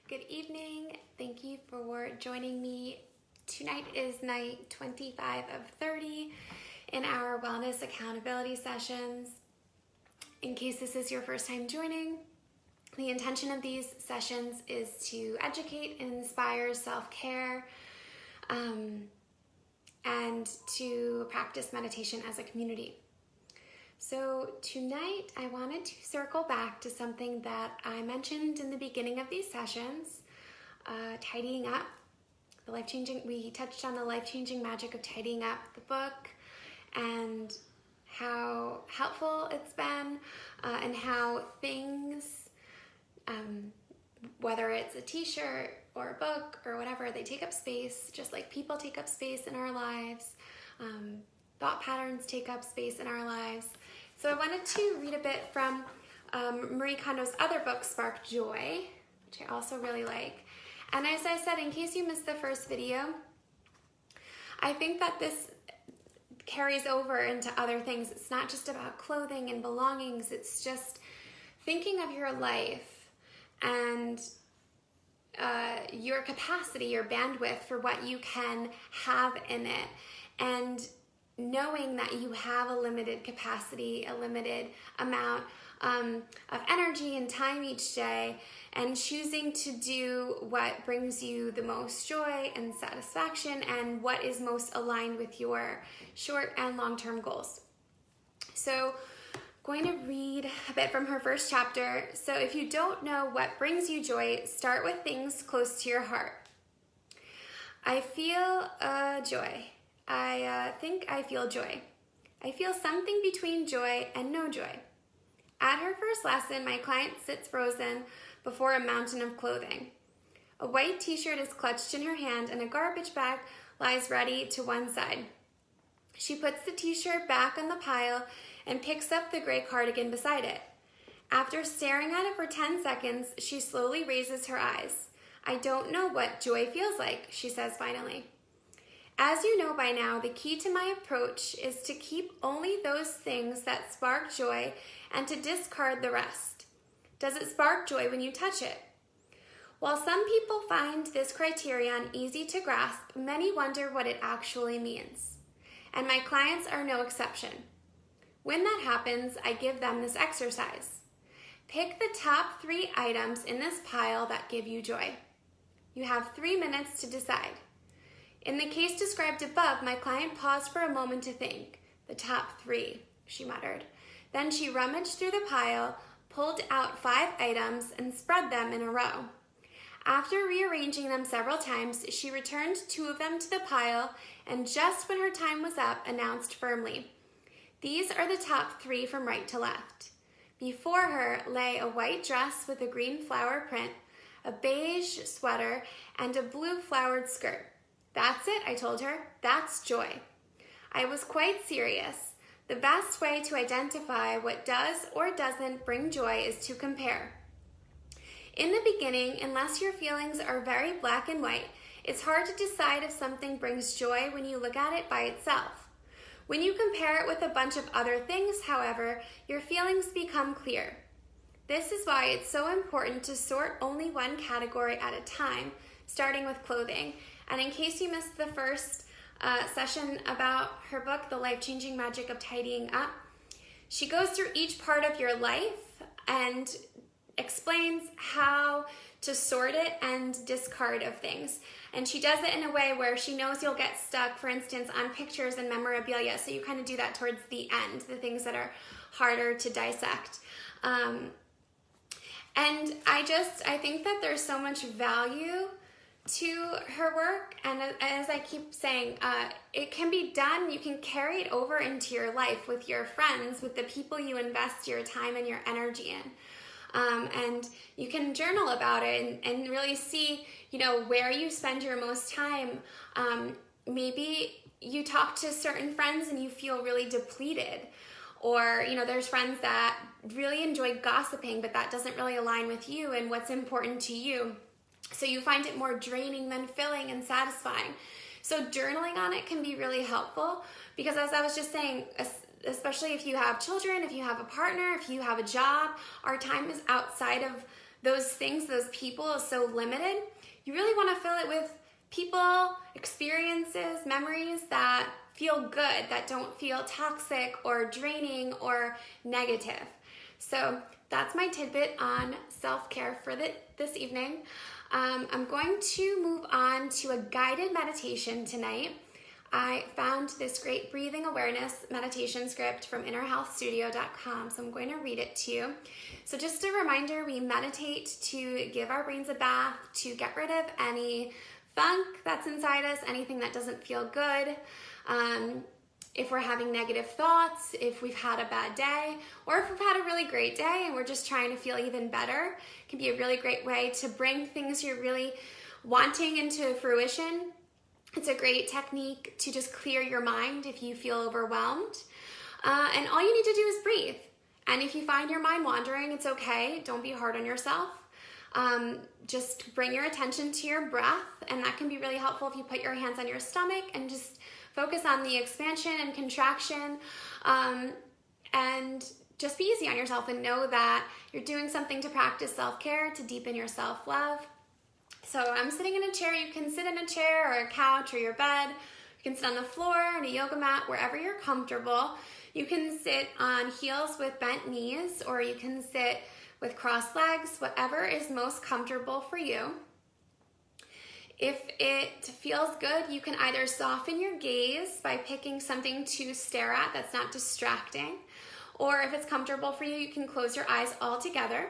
Good evening. Thank you for joining me. Tonight is night 25 of 30 in our wellness accountability sessions. In case this is your first time joining, the intention of these sessions is to educate and inspire self-care and to practice meditation as a community. So tonight I wanted to circle back to something that I mentioned in the beginning of these sessions, tidying up, we touched on the life-changing magic of tidying up, the book, and how helpful it's been, and how things, whether it's a t-shirt or a book or whatever, they take up space, just like people take up space in our lives. Thought patterns take up space in our lives. So I wanted to read a bit from Marie Kondo's other book, Spark Joy, which I also really like. And as I said, in case you missed the first video, I think that this carries over into other things. It's not just about clothing and belongings. It's just thinking of your life and your capacity, your bandwidth for what you can have in it. And knowing that you have a limited capacity, a limited amount of energy and time each day, and choosing to do what brings you the most joy and satisfaction and what is most aligned with your short and long-term goals. So I'm going to read a bit from her first chapter. So if you don't know what brings you joy, start with things close to your heart. I feel joy. I think I feel joy. I feel something between joy and no joy. At her first lesson, my client sits frozen before a mountain of clothing. A white t-shirt is clutched in her hand and a garbage bag lies ready to one side. She puts the t-shirt back on the pile and picks up the gray cardigan beside it. After staring at it for 10 seconds, she slowly raises her eyes. I don't know what joy feels like, she says finally. As you know by now, the key to my approach is to keep only those things that spark joy and to discard the rest. Does it spark joy when you touch it? While some people find this criterion easy to grasp, many wonder what it actually means. And my clients are no exception. When that happens, I give them this exercise. Pick the top 3 items in this pile that give you joy. You have 3 minutes to decide. In the case described above, my client paused for a moment to think. The top 3, she muttered. Then she rummaged through the pile, pulled out 5 items, and spread them in a row. After rearranging them several times, she returned 2 of them to the pile, and just when her time was up, announced firmly, "These are the top 3 from right to left." Before her lay a white dress with a green flower print, a beige sweater, and a blue flowered skirt. That's it, I told her. That's joy. I was quite serious. The best way to identify what does or doesn't bring joy is to compare. In the beginning, unless your feelings are very black and white, it's hard to decide if something brings joy when you look at it by itself. When you compare it with a bunch of other things, however, your feelings become clear. This is why it's so important to sort only one category at a time, starting with clothing. And in case you missed the first session about her book, The Life-Changing Magic of Tidying Up, she goes through each part of your life and explains how to sort it and discard of things. And she does it in a way where she knows you'll get stuck, for instance, on pictures and memorabilia. So you kind of do that towards the end, the things that are harder to dissect. And I think that there's so much value to her work, and as I keep saying, it can be done. You can carry it over into your life with your friends, with the people you invest your time and your energy in, and you can journal about it and really see, where you spend your most time. Maybe you talk to certain friends and you feel really depleted, or there's friends that really enjoy gossiping, but that doesn't really align with you and what's important to you. So you find it more draining than filling and satisfying. So journaling on it can be really helpful because, as I was just saying, especially if you have children, if you have a partner, if you have a job, our time is outside of those things, those people is so limited, you really want to fill it with people, experiences, memories that feel good, that don't feel toxic or draining or negative. So that's my tidbit on self-care for this evening. I'm going to move on to a guided meditation tonight. I found this great breathing awareness meditation script from innerhealthstudio.com, so I'm going to read it to you. So just a reminder, we meditate to give our brains a bath, to get rid of any funk that's inside us, anything that doesn't feel good. If we're having negative thoughts, if we've had a bad day, or if we've had a really great day and we're just trying to feel even better, it can be a really great way to bring things you're really wanting into fruition. It's a great technique to just clear your mind if you feel overwhelmed. And all you need to do is breathe. And if you find your mind wandering, it's okay. Don't be hard on yourself. Just bring your attention to your breath, and that can be really helpful if you put your hands on your stomach and just focus on the expansion and contraction, and just be easy on yourself and know that you're doing something to practice self-care, to deepen your self-love. So I'm sitting in a chair. You can sit in a chair or a couch or your bed. You can sit on the floor, on a yoga mat, wherever you're comfortable. You can sit on heels with bent knees, or you can sit with crossed legs, whatever is most comfortable for you. If it feels good, you can either soften your gaze by picking something to stare at that's not distracting, or if it's comfortable for you, you can close your eyes altogether.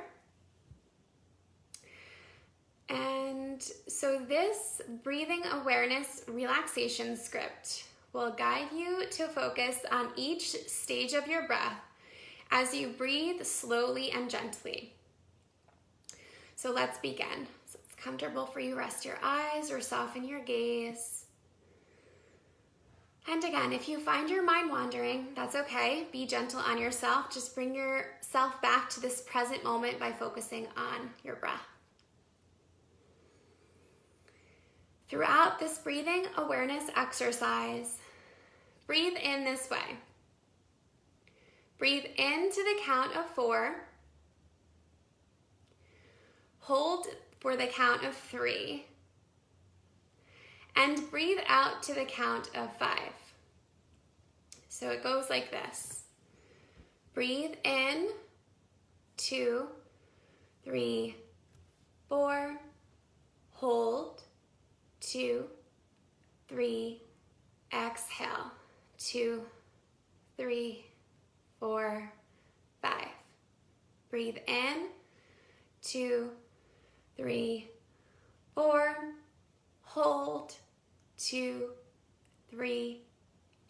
And so this breathing awareness relaxation script will guide you to focus on each stage of your breath as you breathe slowly and gently. So let's begin. So it's comfortable for you, rest your eyes or soften your gaze. And again, if you find your mind wandering, that's okay. Be gentle on yourself. Just bring yourself back to this present moment by focusing on your breath. Throughout this breathing awareness exercise, breathe in this way. Breathe in to the count of 4. Hold for the count of 3. And breathe out to the count of 5. So it goes like this. Breathe in, 2, 3, 4. Hold, 2, 3. Exhale, 2, 3, 4, 5. Breathe in, 2, 3, 4. Hold, 2, 3.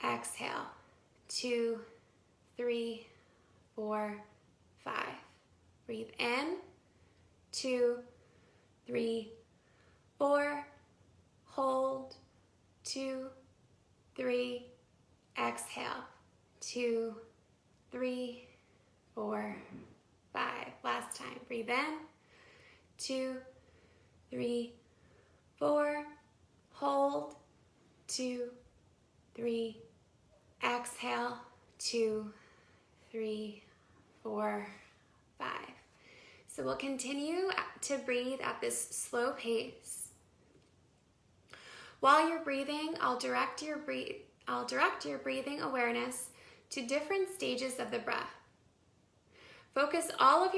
Exhale, 2, 3, 4, 5. Breathe in, 2, 3, 4. Hold, 2, 3. Exhale, 2, 3, 4, 5. Last time. Breathe in, 2, 3, 4. Hold, 2, 3. Exhale, 2, 3, 4, 5. So we'll continue to breathe at this slow pace. While you're breathing, I'll direct your breathing awareness to different stages of the breath. Focus all of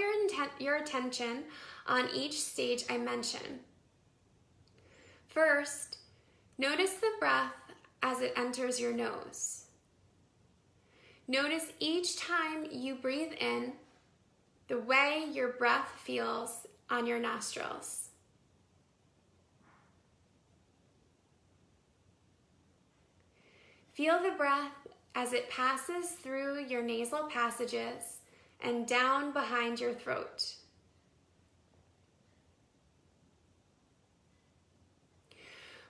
your attention on each stage I mention. First, notice the breath as it enters your nose. Notice each time you breathe in, the way your breath feels on your nostrils. Feel the breath as it passes through your nasal passages and down behind your throat.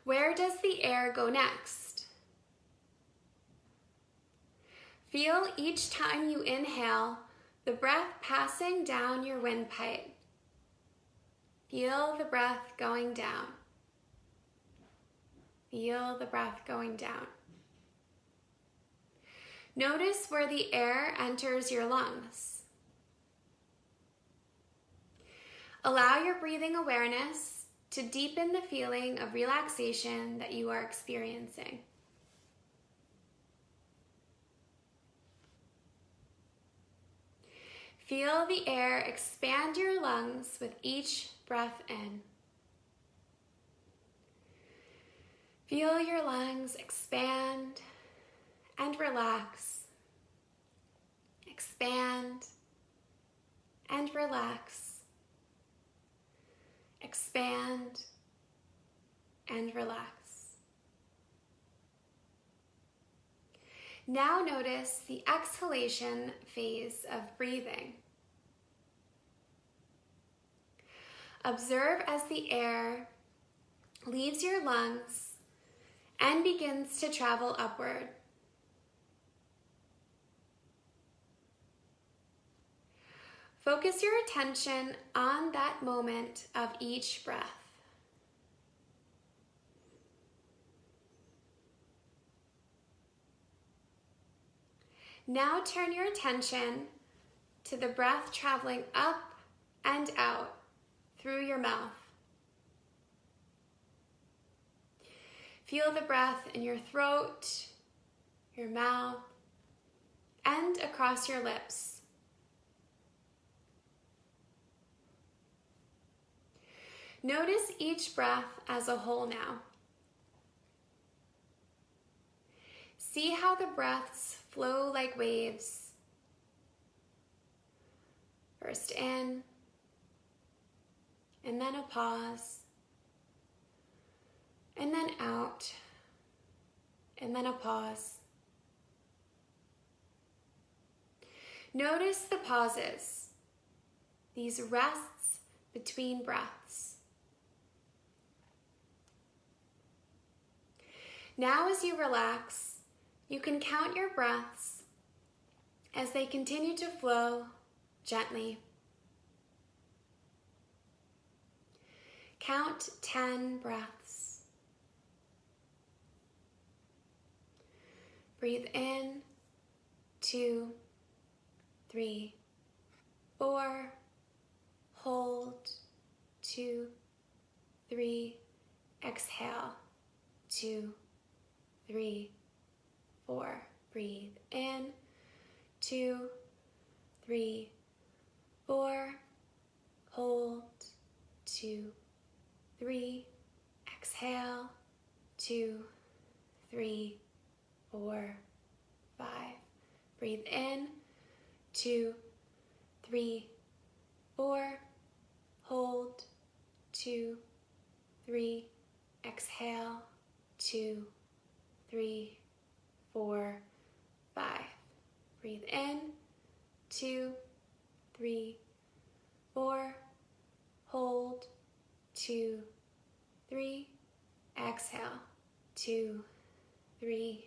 Where does the air go next? Feel each time you inhale the breath passing down your windpipe. Feel the breath going down. Feel the breath going down. Notice where the air enters your lungs. Allow your breathing awareness to deepen the feeling of relaxation that you are experiencing. Feel the air expand your lungs with each breath in. Feel your lungs expand and relax. Expand and relax. Expand and relax. Now notice the exhalation phase of breathing. Observe as the air leaves your lungs and begins to travel upward. Focus your attention on that moment of each breath. Now turn your attention to the breath traveling up and out through your mouth. Feel the breath in your throat, your mouth, and across your lips. Notice each breath as a whole now. See how the breaths flow like waves. First in, and then a pause, and then out, and then a pause. Notice the pauses, these rests between breaths. Now as you relax, you can count your breaths as they continue to flow gently. Count 10 breaths. Breathe in, 2, 3, 4. Hold, 2, 3. Exhale, 2, 3, 4. Breathe in, 2, 3, 4. Hold, 2, 3. Exhale, 2, 3, 4, 5. Breathe in, 2, 3, 4. Hold, 2, 3. Exhale, 2, 3, 4, 5. Breathe in, 2, 3, 4. Hold, 2, 3. Exhale, 2, 3,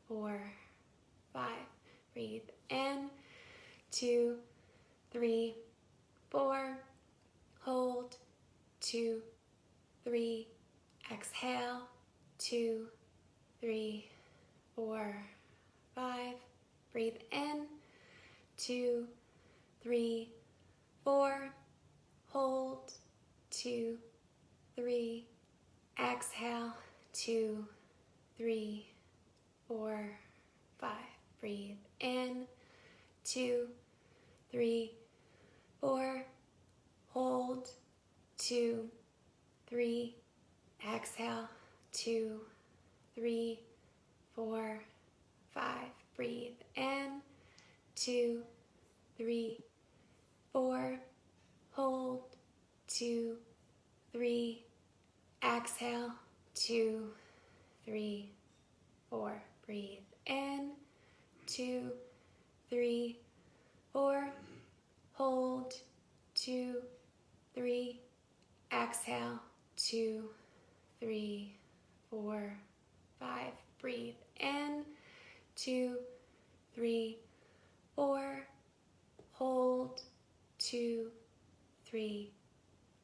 4, 5. Breathe in, 2, 3, 4. Hold, 2, 3. Exhale, 2, 3, 4, 5. Breathe in, 2, 3, 4. Hold, 2, 3. Exhale, 2, 3, 4, 5. Breathe in, 2, 3, 4. Hold, 2, 3. Exhale, 2, 3, 4, 5. Breathe in, 2, 3, 4. Hold, 2, 3. Exhale, 2, 3, 4. Breathe in, 2, 3, 4. Hold, 2, 3. Exhale, 2, 3, 4, 5. Breathe in, 2, 3, 4. Hold, 2, 3.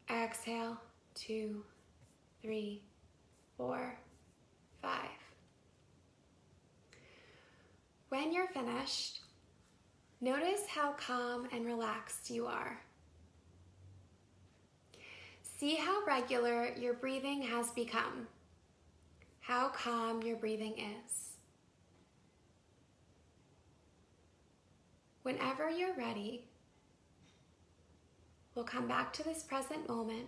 Exhale, 2, 3, 4, 5. When you're finished, notice how calm and relaxed you are. see how regular your breathing has become, how calm your breathing is. Whenever you're ready, we'll come back to this present moment,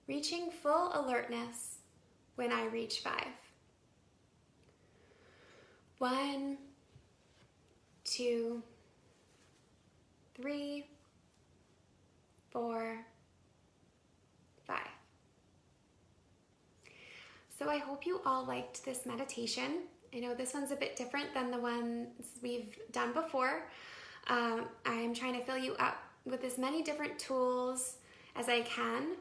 reaching full alertness when I reach 5. 1, 2, 3, 4, 5. So I hope you all liked this meditation. I know this one's a bit different than the ones we've done before. I'm trying to fill you up with as many different tools as I can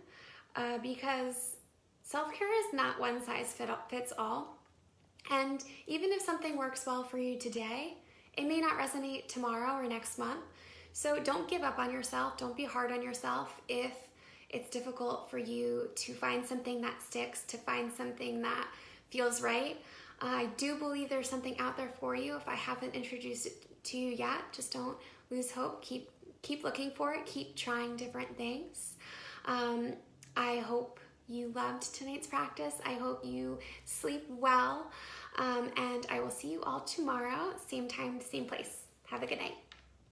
because self-care is not one size fits all. And even if something works well for you today, it may not resonate tomorrow or next month. So don't give up on yourself. Don't be hard on yourself if it's difficult for you to find something that sticks, to find something that feels right. I do believe there's something out there for you. If I haven't introduced it to you yet, just don't lose hope. Keep looking for it. Keep trying different things. I hope you loved tonight's practice. I hope you sleep well. And I will see you all tomorrow, same time, same place. Have a good night.